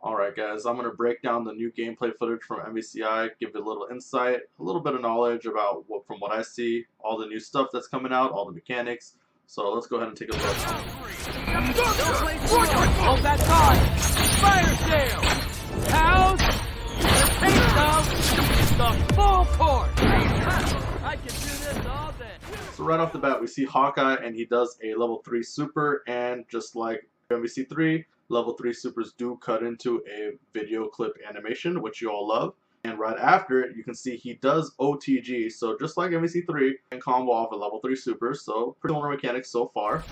Alright guys, I'm going to break down the new gameplay footage from MvCi, give you a little insight, a little bit of knowledge about from what I see, all the new stuff that's coming out, all the mechanics. So let's go ahead and take a look. Hold that thought! Fire sale! House! The taste of the full court! I can do this all day! So right off the bat we see Hawkeye and he does a level 3 super, and just like MvC3, level 3 supers do cut into a video clip animation, which you all love. And right after it, you can see he does OTG. So just like MvC3, and combo off a level 3 super. So pretty similar mechanics so far.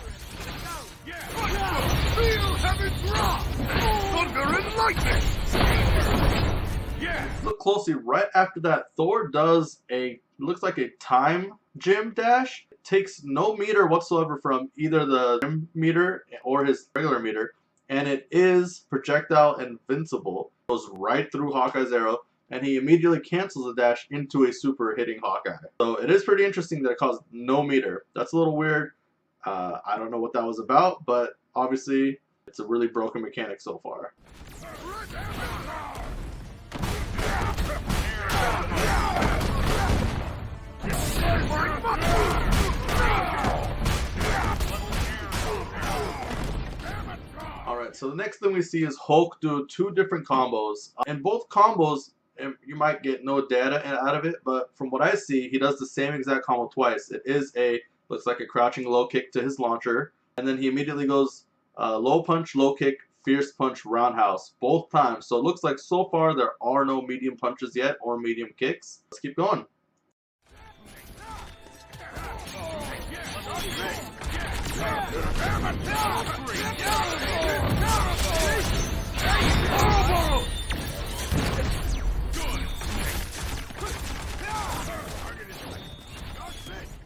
Look closely, right after that, Thor does looks like a time gym dash. It takes no meter whatsoever from either the gym meter or his regular meter. And it is projectile invincible. It goes right through Hawkeye's arrow, and he immediately cancels the dash into a super, hitting Hawkeye. So it is pretty interesting that it caused no meter. That's a little weird. I don't know what that was about, but obviously it's a really broken mechanic so far. Alright, so the next thing we see is Hulk do two different combos. In both combos, you might get no data out of it, but from what I see, he does the same exact combo twice. It is looks like a crouching low kick to his launcher, and then he immediately goes low punch, low kick, fierce punch, roundhouse, both times. So it looks like so far there are no medium punches yet, or medium kicks. Let's keep going.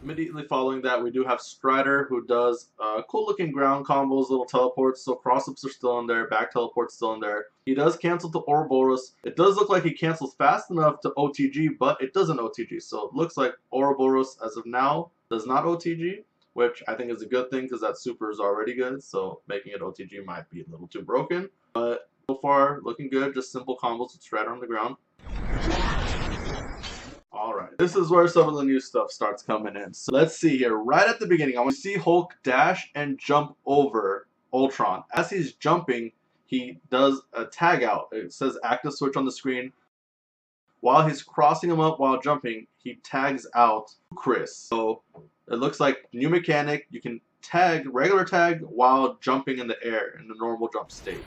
Immediately following that, we do have Strider, who does cool looking ground combos, little teleports, so cross-ups are still in there, back teleports still in there. He does cancel to Ouroboros. It does look like he cancels fast enough to OTG, but it doesn't OTG, so it looks like Ouroboros, as of now, does not OTG, which I think is a good thing because that super is already good, so making it OTG might be a little too broken. But so far, looking good, just simple combos with Strider on the ground. Alright, this is where some of the new stuff starts coming in. So let's see here. Right at the beginning, I want to see Hulk dash and jump over Ultron. As he's jumping, he does a tag out. It says active switch on the screen. While he's crossing him up while jumping, he tags out Chris. So it looks like new mechanic. You can tag, regular tag, while jumping in the air in the normal jump state.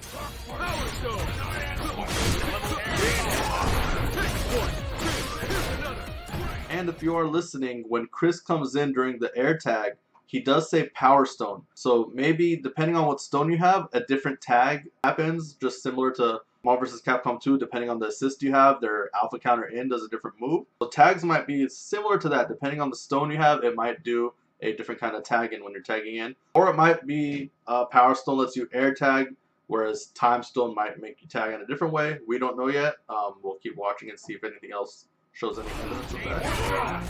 And if you are listening, when Chris comes in during the air tag, he does say Power Stone. So maybe, depending on what stone you have, a different tag happens, just similar to Marvel vs. Capcom 2, depending on the assist you have, their alpha counter in does a different move. So tags might be similar to that. Depending on the stone you have, it might do a different kind of tag in when you're tagging in. Or it might be Power Stone lets you air tag, whereas Time Stone might make you tag in a different way. We don't know yet. We'll keep watching and see if anything else shows any evidence of that.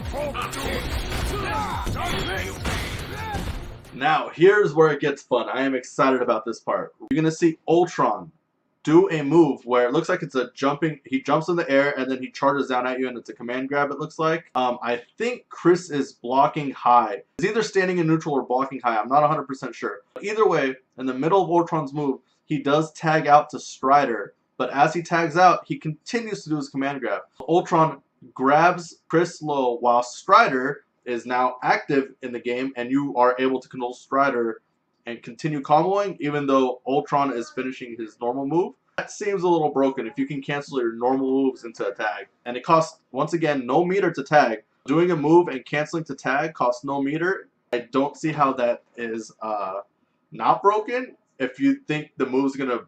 Now, here's where it gets fun. I am excited about this part. You're going to see Ultron do a move where it looks like it's a jumping, he jumps in the air and then he charges down at you and it's a command grab, it looks like. I think Chris is blocking high. He's either standing in neutral or blocking high. I'm not 100% sure. Either way, in the middle of Ultron's move, he does tag out to Strider. But as he tags out, he continues to do his command grab. Ultron grabs Chris low while Strider is now active in the game, and you are able to control Strider and continue comboing even though Ultron is finishing his normal move. That seems a little broken if you can cancel your normal moves into a tag. And it costs, once again, no meter to tag. Doing a move and canceling to tag costs no meter. I don't see how that is not broken. If you think the move's going to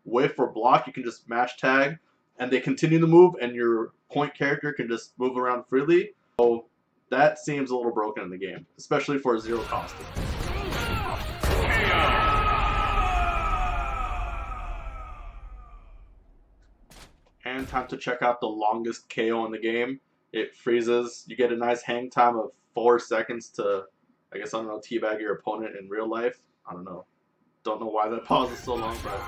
whiff or block, you can just mash tag and they continue the move and your point character can just move around freely. So that seems a little broken in the game, especially for a zero cost. And time to check out the longest KO in the game. It freezes. You get a nice hang time of 4 seconds to, I guess, I don't know, teabag your opponent in real life. I don't know. Don't know why that pause is so long, but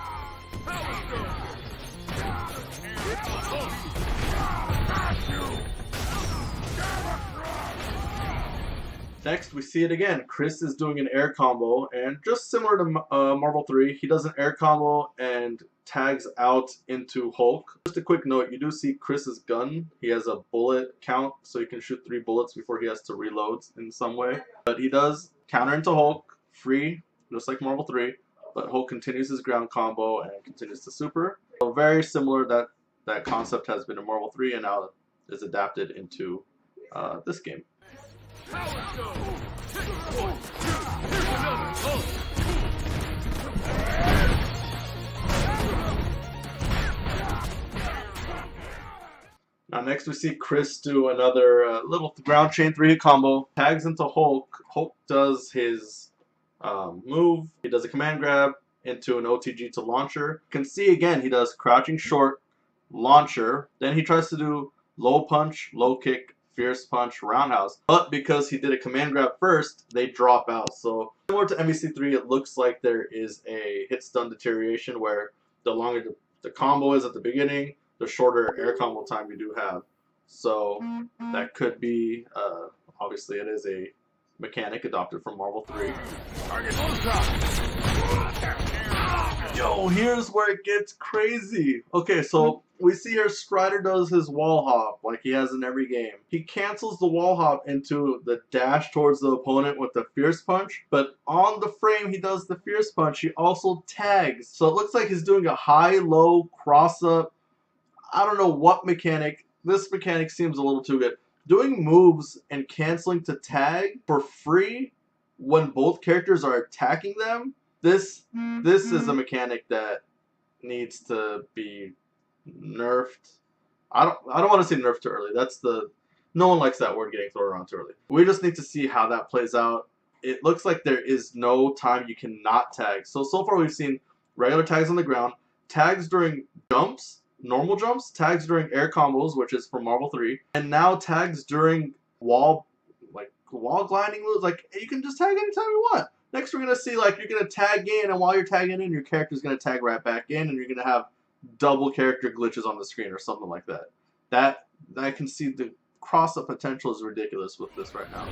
Next, we see it again. Chris is doing an air combo, and just similar to Marvel 3, he does an air combo and tags out into Hulk. Just a quick note, you do see Chris's gun. He has a bullet count, so he can shoot 3 bullets before he has to reload in some way. But he does counter into Hulk, free, just like Marvel 3, but Hulk continues his ground combo and continues to super. So very similar, that concept has been in Marvel 3 and now is adapted into this game. Now next we see Chris do another little ground chain 3-hit combo, tags into Hulk. Hulk does his move, he does a command grab into an OTG to launcher. You can see again he does crouching short, launcher, then he tries to do low punch, low kick, fierce punch, roundhouse, but because he did a command grab first, they drop out. So similar to MvC3, it looks like there is a hit stun deterioration where the longer the combo is at the beginning, the shorter air combo time you do have. So that could be, obviously it is a mechanic adopted from Marvel 3. Yo, here's where it gets crazy. Okay, so we see here Strider does his wall hop like he has in every game. He cancels the wall hop into the dash towards the opponent with the fierce punch, but on the frame he does the fierce punch, he also tags. So it looks like he's doing a high-low cross-up. I don't know what mechanic. This mechanic seems a little too good. Doing moves and canceling to tag for free when both characters are attacking them, this is a mechanic that needs to be nerfed. I don't want to say nerfed too early. No one likes that word getting thrown around too early. We just need to see how that plays out. It looks like there is no time you cannot tag. So far we've seen regular tags on the ground, tags during jumps, normal jumps, tags during air combos, which is from Marvel 3, and now tags during wall gliding moves. Like, you can just tag anytime you want. Next, we're gonna see like you're gonna tag in, and while you're tagging in, your character's gonna tag right back in, and you're gonna have double character glitches on the screen or something like that. That I can see the cross-up potential is ridiculous with this right now.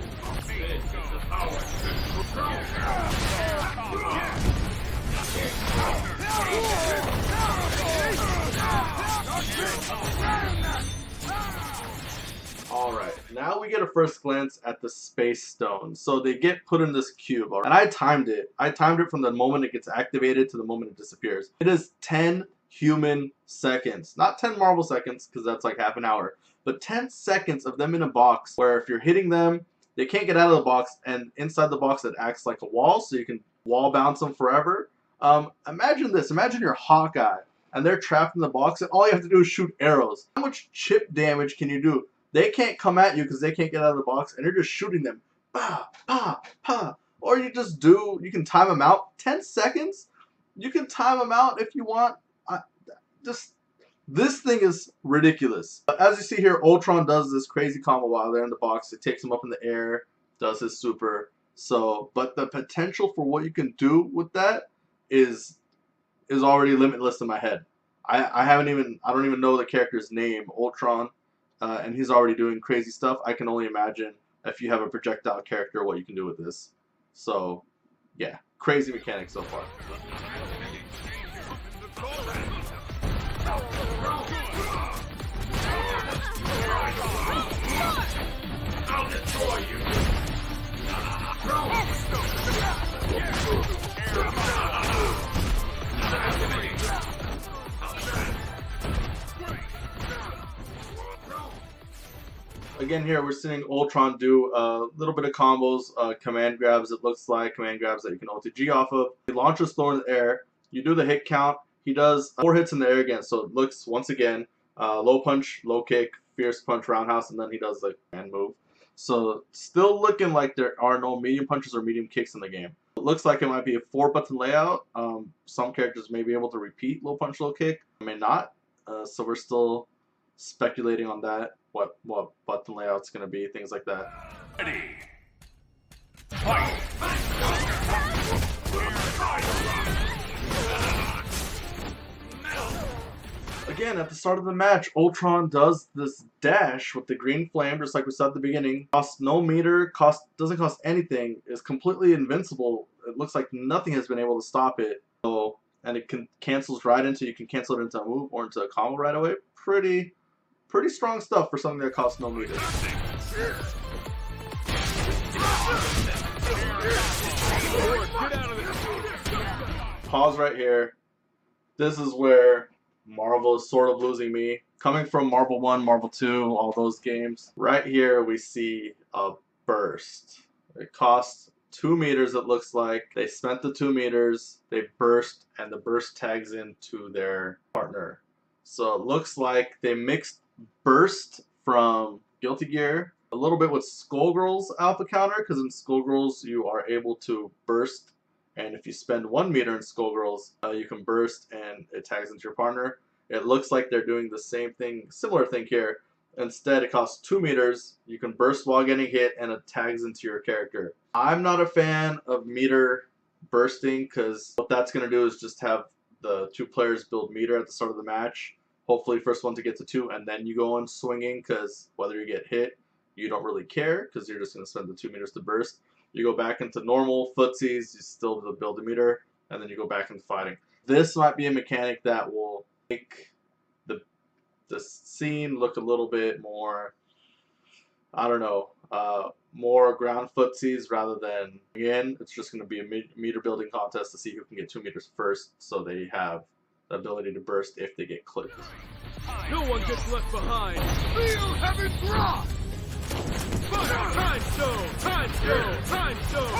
Alright, now we get a first glance at the Space Stone. So they get put in this cube, and I timed it. I timed it from the moment it gets activated to the moment it disappears. It is 10 human seconds. Not 10 Marvel seconds, because that's like half an hour. But 10 seconds of them in a box where if you're hitting them, they can't get out of the box, and inside the box it acts like a wall, so you can wall bounce them forever. Imagine this. Imagine you're Hawkeye, and they're trapped in the box, and all you have to do is shoot arrows. How much chip damage can you do? They can't come at you because they can't get out of the box, and you're just shooting them. Pa, pa, pa. Or you can time them out. 10 seconds? You can time them out if you want. This thing is ridiculous. As you see here, Ultron does this crazy combo while they're in the box. It takes him up in the air, does his super. But the potential for what you can do with that is already limitless in my head. I don't even know the character's name, Ultron. And he's already doing crazy stuff. I can only imagine if you have a projectile character what you can do with this. So, yeah, crazy mechanics so far. I'll destroy you. Again here, we're seeing Ultron do a little bit of combos, command grabs it looks like, command grabs that you can OTG off of. He launches Thor in the air, you do the hit count, he does 4 hits in the air again, so it looks, once again, low punch, low kick, fierce punch, roundhouse, and then he does the command move. So still looking like there are no medium punches or medium kicks in the game. It looks like it might be a 4-button layout. Some characters may be able to repeat low punch, low kick, may not. So we're still speculating on that, what button layout's gonna be, things like that. Ready. Fight. Again, at the start of the match, Ultron does this dash with the green flame, just like we saw at the beginning. Costs no meter, doesn't cost anything, is completely invincible. It looks like nothing has been able to stop it. So, and it cancels right into, you can cancel it into a move or into a combo right away. Pretty strong stuff for something that costs no meter. Pause right here. This is where Marvel is sort of losing me. Coming from Marvel 1, Marvel 2, all those games. Right here we see a burst. It costs 2 meters, it looks like. They spent the 2 meters, they burst, and the burst tags into their partner. So it looks like they mixed burst from Guilty Gear a little bit with Skullgirl's alpha counter, because in Skullgirl's you are able to burst, and if you spend 1 meter in Skullgirls, you can burst and it tags into your partner. It looks like they're doing the same thing, similar thing here. Instead, it costs 2 meters. You can burst while getting hit, and it tags into your character. I'm not a fan of meter bursting, because what that's going to do is just have the 2 players build meter at the start of the match. Hopefully, first one to get to 2, and then you go on swinging, because whether you get hit, you don't really care, because you're just going to spend the 2 meters to burst. You go back into normal footsies, you still build a meter, and then you go back into fighting. This might be a mechanic that will make the scene look a little bit more, I don't know, more ground footsies rather than, again, it's just going to be a meter building contest to see who can get 2 meters first, so they have the ability to burst if they get clipped. No one gets left behind. Feel heaven drop! Time stone! Time stone! Time stone!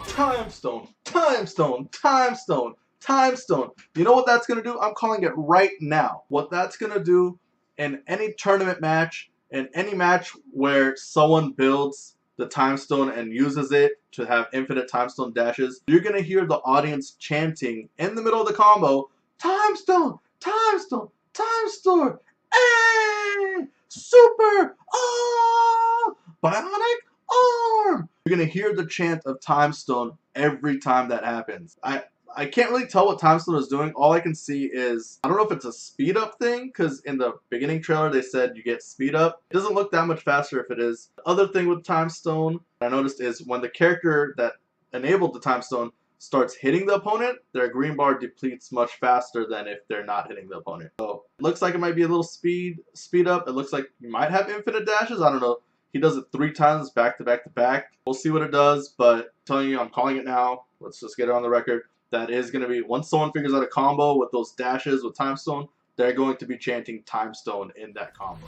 Time stone! Time stone! Time stone! Time stone! You know what that's going to do? I'm calling it right now. What that's going to do in any tournament match, in any match where someone builds the time stone and uses it to have infinite time stone dashes, you're going to hear the audience chanting in the middle of the combo, time stone! Time stone! Time stone! Hey! Super! Oh! Bionic arm! You're going to hear the chant of time stone every time that happens. I can't really tell what time stone is doing. All I can see is, I don't know if it's a speed up thing, because in the beginning trailer they said you get speed up. It doesn't look that much faster if it is. The other thing with time stone I noticed is when the character that enabled the time stone starts hitting the opponent, their green bar depletes much faster than if they're not hitting the opponent. So it looks like it might be a little speed up. It looks like you might have infinite dashes. I don't know. He does it 3 times back to back to back. We'll see what it does, but I'm telling you, I'm calling it now. Let's just get it on the record. That is going to be, once someone figures out a combo with those dashes with time stone, they're going to be chanting time stone in that combo.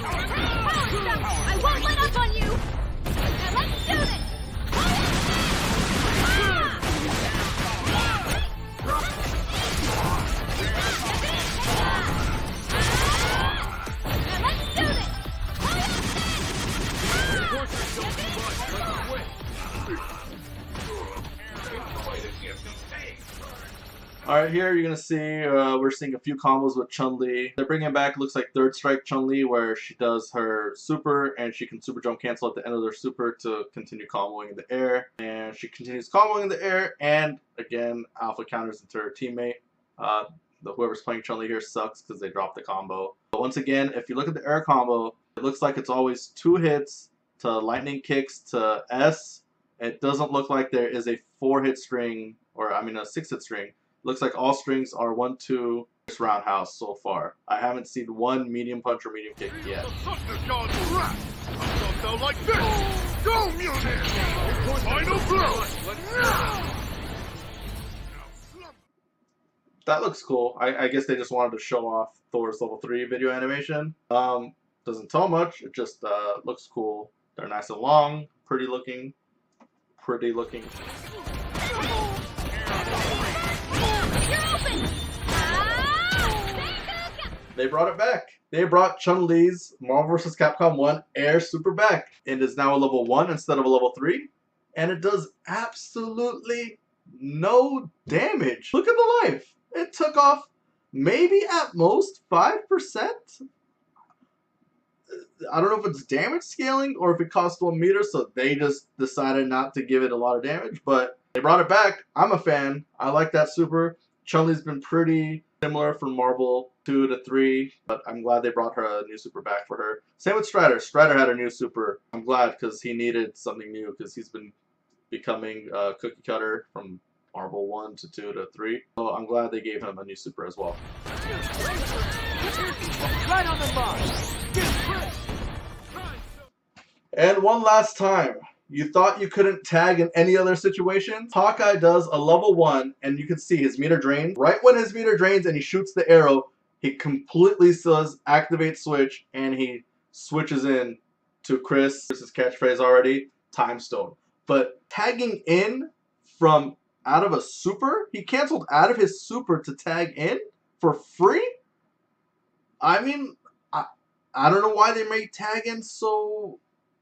I won't let up on you! Now let's do this! Alright, here you're going to see, we're seeing a few combos with Chun-Li. They're bringing back, looks like Third Strike Chun-Li, where she does her super, and she can super jump cancel at the end of their super to continue comboing in the air. And she continues comboing in the air, and again, alpha counters into her teammate. Whoever's playing Chun-Li here sucks because they dropped the combo. But once again, if you look at the air combo, it looks like it's always 2 hits to lightning kicks to S. It doesn't look like there is a 4-hit string, or I mean a 6-hit string. Looks like all strings are 1, 2, roundhouse so far. I haven't seen 1 medium punch or medium kick yet. That looks cool. I guess they just wanted to show off Thor's level 3 video animation. Doesn't tell much. It just looks cool. They're nice and long, pretty looking. Pretty looking. They brought it back. They brought Chun-Li's Marvel vs. Capcom 1 Air Super back. It is now a level 1 instead of a level 3. And it does absolutely no damage. Look at the life. It took off maybe at most 5%. I don't know if it's damage scaling or if it costs 1 meter, so they just decided not to give it a lot of damage, but they brought it back. I'm a fan. I like that super. Chun-Li's been pretty similar from Marvel 2 to 3, but I'm glad they brought her a new super back for her. Same with Strider. Strider had a new super. I'm glad because he needed something new because he's been becoming a cookie cutter from Marvel 1 to 2 to 3. So I'm glad they gave him a new super as well. Right on the mark. And one last time, you thought you couldn't tag in any other situation? Hawkeye does a level 1, and you can see his meter drains. Right when his meter drains and he shoots the arrow, he completely says activate switch, and he switches in to Chris's catchphrase already, Time Stone. But tagging in from out of a super? He canceled out of his super to tag in for free? I mean, I don't know why they make tag in so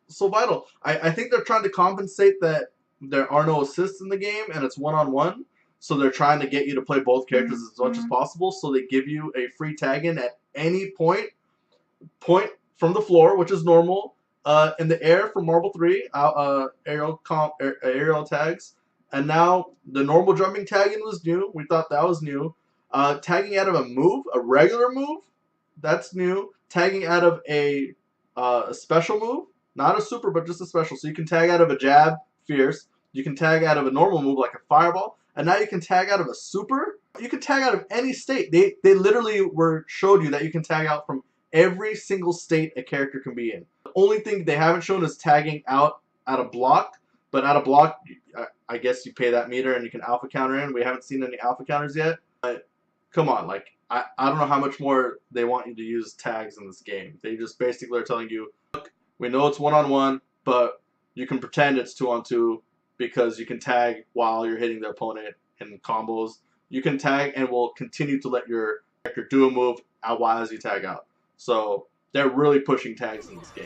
vital. I think they're trying to compensate that there are no assists in the game and it's one-on-one. So they're trying to get you to play both characters as much as possible. So they give you a free tag in at any point from the floor, which is normal. In the air from Marvel 3, aerial tags. And now the normal jumping tagging was new. We thought that was new. Tagging out of a move, a regular move, that's new. Tagging out of a special move, not a super, but just a special. So you can tag out of a jab, fierce. You can tag out of a normal move like a fireball. And now you can tag out of a super. You can tag out of any state. They literally showed you that you can tag out from every single state a character can be in. The only thing they haven't shown is tagging out at a block. But at a block, I guess you pay that meter and you can alpha counter in. We haven't seen any alpha counters yet. But come on, like I don't know how much more they want you to use tags in this game. They just basically are telling you, look, we know it's one-on-one, but you can pretend it's 2-on-2 because you can tag while you're hitting the opponent in combos. You can tag and will continue to let your character do a move while as you tag out. So they're really pushing tags in this game.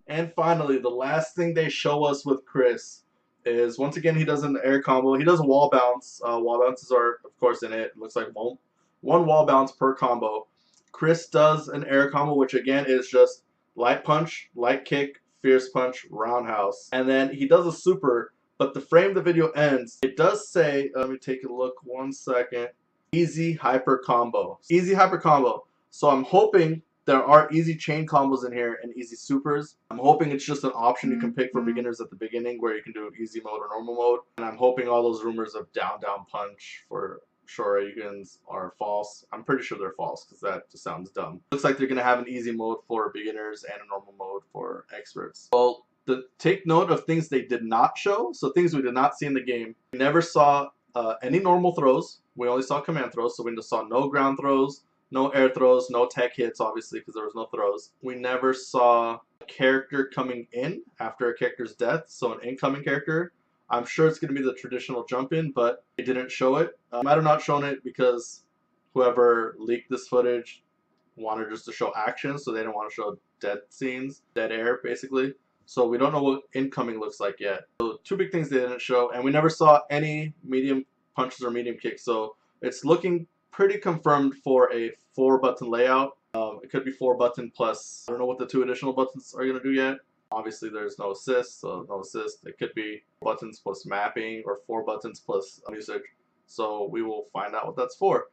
And finally, the last thing they show us with Chris is, once again, he does an air combo. He does a wall bounce. Wall bounces are, of course, in it. It looks like one wall bounce per combo. Chris does an air combo, which again is just light punch, light kick, fierce punch, roundhouse. And then he does a super, but the frame the video ends, it does say, let me take a look 1 second, easy hyper combo. Easy hyper combo. So I'm hoping there are easy chain combos in here and easy supers. I'm hoping it's just an option you can pick for beginners at the beginning where you can do easy mode or normal mode. And I'm hoping all those rumors of down punch for Shoryukens are false. I'm pretty sure they're false because that just sounds dumb. Looks like they're going to have an easy mode for beginners and a normal mode for experts. Well, take note of things they did not show. So things we did not see in the game. We never saw any normal throws. We only saw command throws. So we just saw no ground throws, no air throws, no tech hits, obviously, because there was no throws. We never saw a character coming in after a character's death, so an incoming character. I'm sure it's going to be the traditional jump in, but they didn't show it. Might have not shown it because whoever leaked this footage wanted just to show action, so they didn't want to show dead scenes, dead air, basically. So we don't know what incoming looks like yet. So 2 big things they didn't show, and we never saw any medium punches or medium kicks, so it's looking pretty confirmed for a 4-button layout. It could be 4-button plus, I don't know what the 2 additional buttons are going to do yet. Obviously there's no assist, so no assist. It could be buttons plus mapping or 4 buttons plus music. So we will find out what that's for.